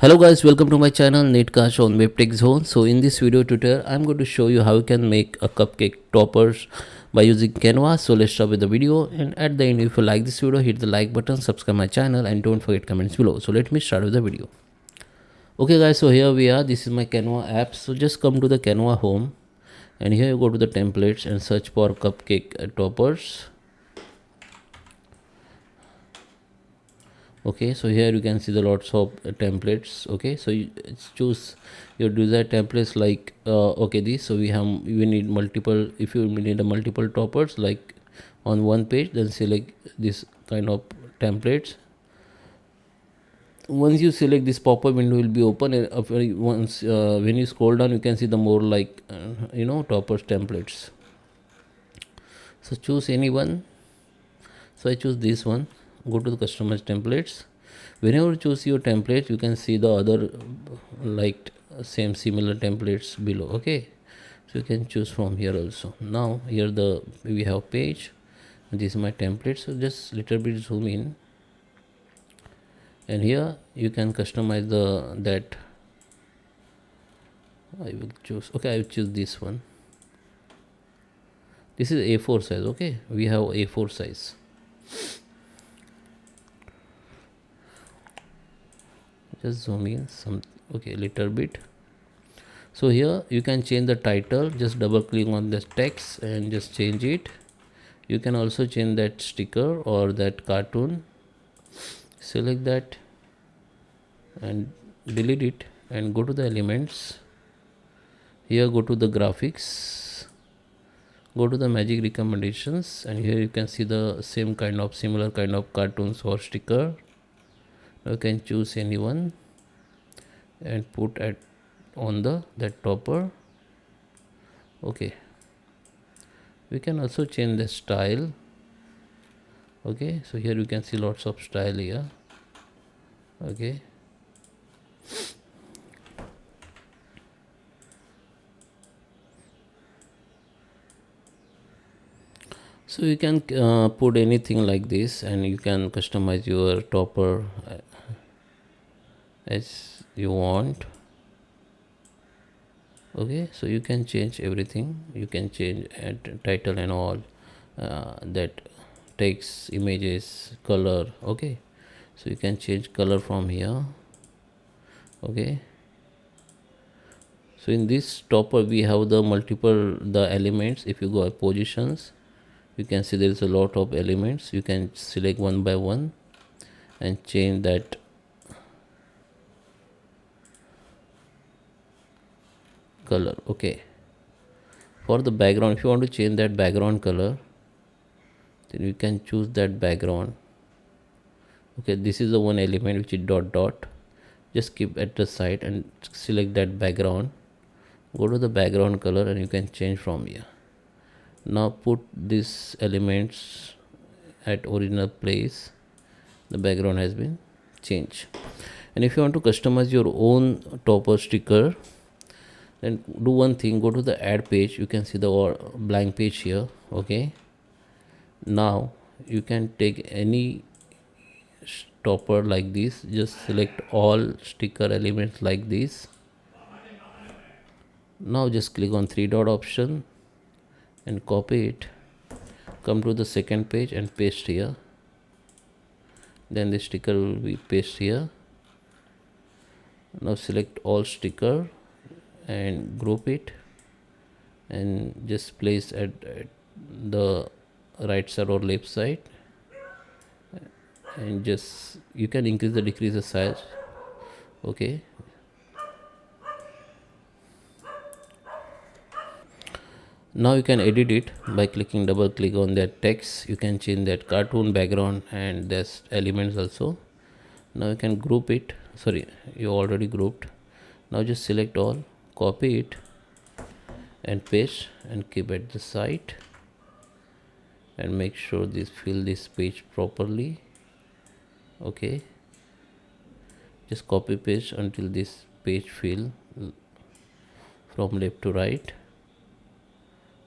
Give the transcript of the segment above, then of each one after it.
Hello guys, welcome to my channel Netcash on WebTech Zone. So in this video tutorial, I'm going to show you how you can make a cupcake toppers by using Canva. So let's start with the video, and at the end, if you like this video, hit the like button, subscribe my channel, and don't forget comments below. So let me start with the video. Okay guys, so here we are. This is my Canva app. So just come to the Canva home, and here you go to the templates and search for cupcake toppers. Okay, so here you can see the lots of templates. Okay, so you choose your desired templates like okay, this. So we need multiple. If you need a multiple toppers like on one page, then select this kind of templates. Once you select, this pop-up window will be open, and once when you scroll down, you can see the more like toppers templates. So choose any one. So I choose this one. Go to the customize templates. Whenever you choose your template, you can see the other like same similar templates below. Okay, so you can choose from here also. Now here we have page. This is my template. So just little bit zoom in, and here you can customize that. I will choose. Okay, I will choose this one. This is A4 size. Okay, we have A4 size. Just zoom in some. Okay, little bit. So here you can change the title. Just double click on this text and just change it. You can also change that sticker or that cartoon. Select that and delete it, and go to the elements. Here go to the graphics, go to the magic recommendations, and here you can see the similar kind of cartoons or sticker. Now you can choose any one and put on that topper. Okay, we can also change the style. Okay, so here you can see lots of style here. Okay, so you can put anything like this, and you can customize your topper as you want. Okay, so you can change everything. You can change title and all, that text, images, color. Okay, so you can change color from here. Okay, so in this topper we have the elements. If you go to positions, you can see there is a lot of elements. You can select one by one and change that color. Okay, for the background, if you want to change that background color, then you can choose that background. Okay, this is the one element which is dot dot. Just keep at the side and select that background. Go to the background color, and you can change from here. Now put these elements at original place. The background has been changed. And if you want to customize your own topper sticker, then do one thing. Go to the add page. You can see the blank page here. Okay, now you can take any topper like this. Just select all sticker elements like this. Now just click on three dot option and copy it. Come to the second page and paste here. Then the sticker will be pasted here. Now select all sticker and group it, and just place at the right side or left side, and just you can increase or decrease the size. Okay, now you can edit it by clicking double click on that text. You can change that cartoon background and this elements also. Now you can group it. Sorry, you already grouped. Now just select all, copy it and paste, and keep at the side, and make sure fill this page properly. Okay, just copy paste until this page fill from left to right.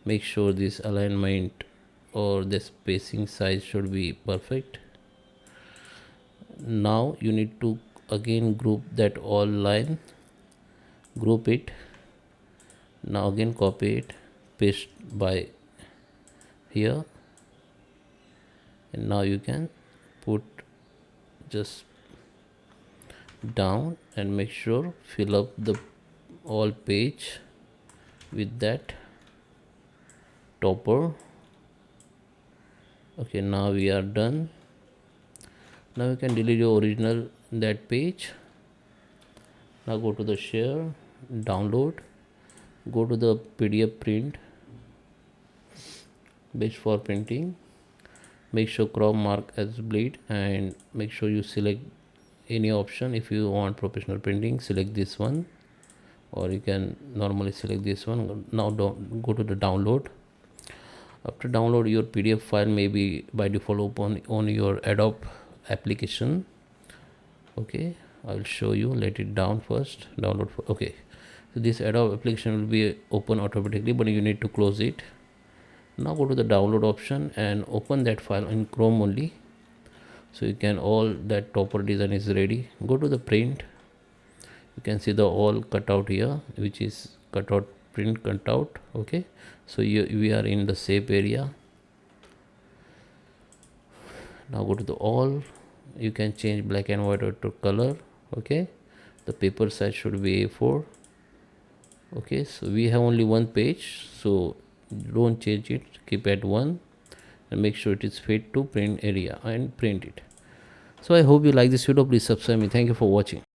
Make sure this alignment or the spacing size should be perfect. Now you need to again group that all line, group it. Now again copy it, paste by here, and now you can put just down and make sure fill up the all page with that topper. Okay, now we are done. Now you can delete your original that page. Now go to the share, download, go to the PDF print, best for printing. Make sure crop mark as bleed and make sure you select any option. If you want professional printing, select this one, or you can normally select this one. Now don't go to the download. After download, your PDF file may be by default open on your Adobe application. Okay, I will show you. Let it down first. Download for, okay, so this Adobe application will be open automatically, but you need to close it. Now go to the download option and open that file in Chrome only, so you can all that topper design is ready. Go to the print. You can see the all cutout here, which is cutout, print cutout. Okay, so we are in the shape area. Now go to the all. You can change black and white to color. Okay, the paper size should be A4. Okay, so we have only one page, so don't change it, keep at 1 and make sure it is fit to print area and print it. So I hope you like this video. Please subscribe me. Thank you for watching.